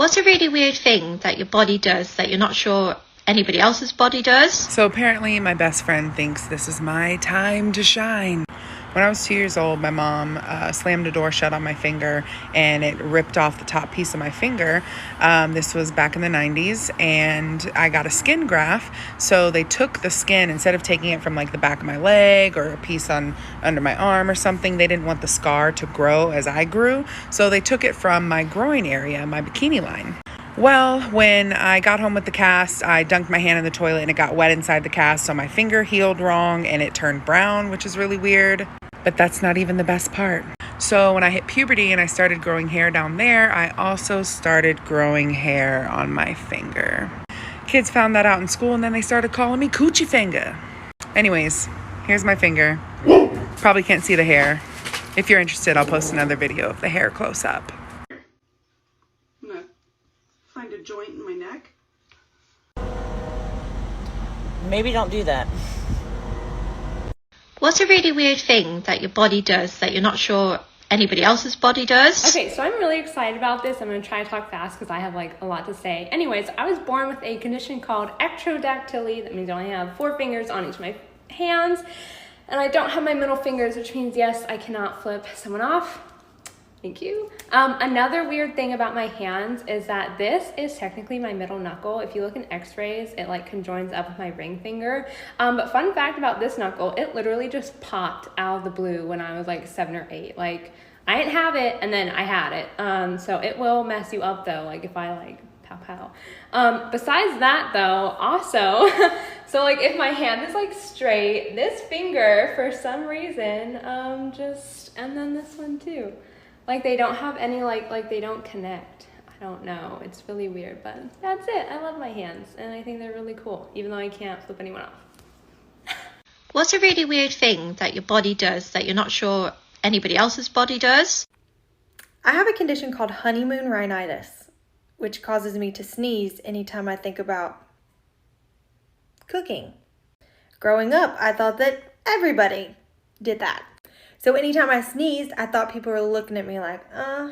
What's a really weird thing that your body does that you're not sure anybody else's body does? So apparently my best friend thinks this is my time to shine. When I was 2 years old, my mom slammed a door shut on my finger and it ripped off the top piece of my finger. This was back in the 90s and I got a skin graft. So they took the skin, instead of taking it from like the back of my leg or a piece under my arm or something, they didn't want the scar to grow as I grew. So they took it from my groin area, my bikini line. Well, when I got home with the cast, I dunked my hand in the toilet and it got wet inside the cast, so my finger healed wrong and it turned brown, which is really weird. But that's not even the best part. So when I hit puberty and I started growing hair down there, I also started growing hair on my finger. Kids found that out in school and then they started calling me coochie finger. Anyways, here's my finger. Probably can't see the hair. If you're interested, I'll post another video of the hair close up. I'm gonna find a joint in my neck. Maybe don't do that. What's a really weird thing that your body does that you're not sure anybody else's body does? Okay, so I'm really excited about this. I'm going to try to talk fast because I have like a lot to say. Anyways, I was born with a condition called ectrodactyly. That means I only have 4 fingers on each of my hands. And I don't have my middle fingers, which means, yes, I cannot flip someone off. Thank you. Another weird thing about my hands is that this is technically my middle knuckle. If you look in x-rays, it like conjoins up with my ring finger. But fun fact about this knuckle, it literally just popped out of the blue when I was like 7 or 8. Like I didn't have it and then I had it. So it will mess you up though, like if I like pow pow. Besides that though, also, so like if my hand is like straight, this finger for some reason, and then this one too. Like they don't have any, like they don't connect. I don't know. It's really weird, but that's it. I love my hands and I think they're really cool, even though I can't flip anyone off. What's a really weird thing that your body does that you're not sure anybody else's body does? I have a condition called honeymoon rhinitis, which causes me to sneeze anytime I think about cooking. Growing up, I thought that everybody did that. So anytime I sneezed, I thought people were looking at me like, I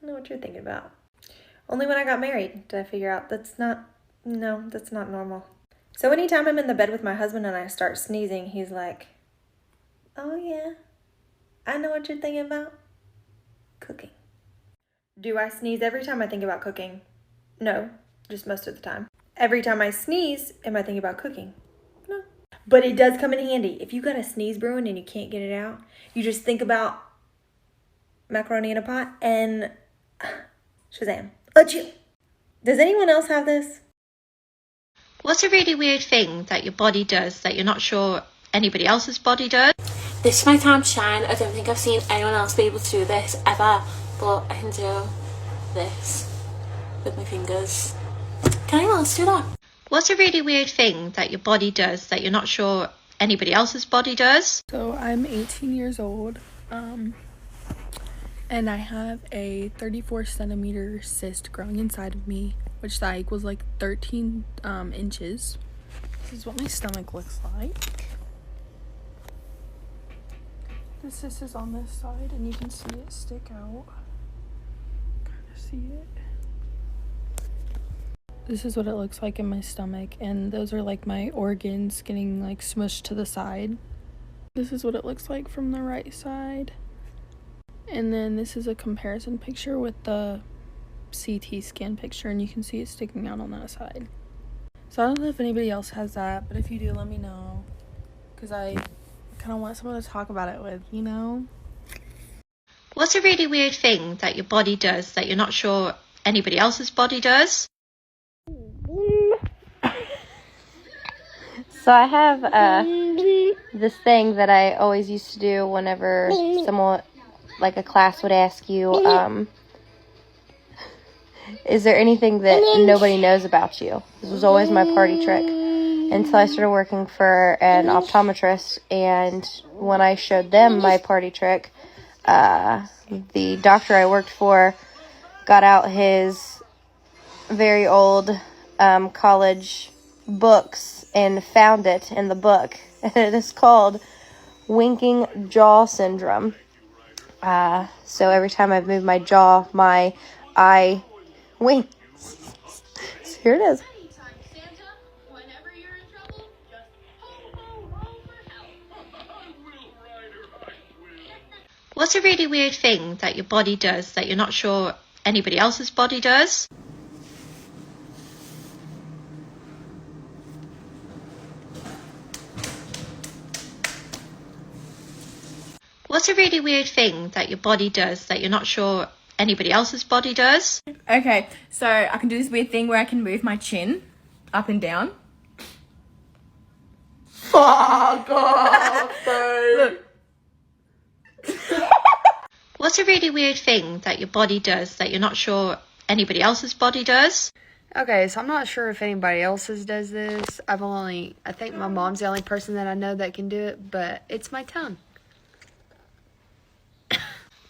know what you're thinking about. Only when I got married did I figure out that's not normal. So anytime I'm in the bed with my husband and I start sneezing, he's like, oh yeah, I know what you're thinking about. Cooking. Do I sneeze every time I think about cooking? No, just most of the time. Every time I sneeze, am I thinking about cooking? No. But it does come in handy. If you got a sneeze brewing and you can't get it out, you just think about macaroni in a pot and Shazam. Achoo! Does anyone else have this? What's a really weird thing that your body does that you're not sure anybody else's body does? This is my time to shine. I don't think I've seen anyone else be able to do this ever, but I can do this with my fingers. Can anyone else do that? What's a really weird thing that your body does that you're not sure anybody else's body does? So I'm 18 years old, and I have a 34 centimeter cyst growing inside of me, which that equals like 13 inches. This is what my stomach looks like. The cyst is on this side, and you can see it stick out. Kind of see it. This is what it looks like in my stomach, and those are like my organs getting like smushed to the side. This is what it looks like from the right side. And then this is a comparison picture with the CT scan picture, and you can see it sticking out on that side. So I don't know if anybody else has that, but if you do, let me know, because I kind of want someone to talk about it with, you know? What's a really weird thing that your body does that you're not sure anybody else's body does? So I have this thing that I always used to do whenever someone, like a class, would ask you, is there anything that nobody knows about you? This was always my party trick until I started working for an optometrist, and when I showed them my party trick, the doctor I worked for got out his very old college books and found it in the book. And it is called winking jaw syndrome. So every time I've moved my jaw, my eye Wings. So here it is. What's a really weird thing that your body does that you're not sure anybody else's body does? What's a really weird thing that your body does that you're not sure anybody else's body does? Okay, so I can do this weird thing where I can move my chin up and down. Fuck off, look. What's a really weird thing that your body does that you're not sure anybody else's body does? Okay, so I'm not sure if anybody else's does this. I think my mom's the only person that I know that can do it, but it's my tongue.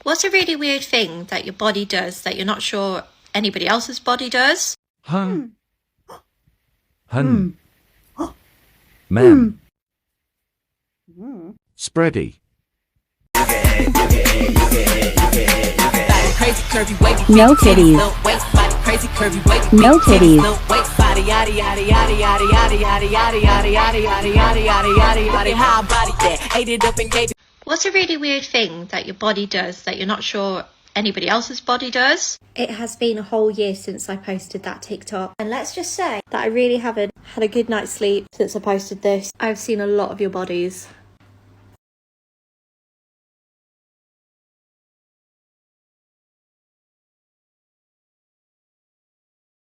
What's a really weird thing that your body does that you're not sure anybody else's body does? Hun. Ma'am. Spready. No titties. No titties. What's a really weird thing that your body does that you're not sure anybody else's body does? It has been a whole year since I posted that TikTok, and let's just say that I really haven't had a good night's sleep since I posted this. I've seen a lot of your bodies.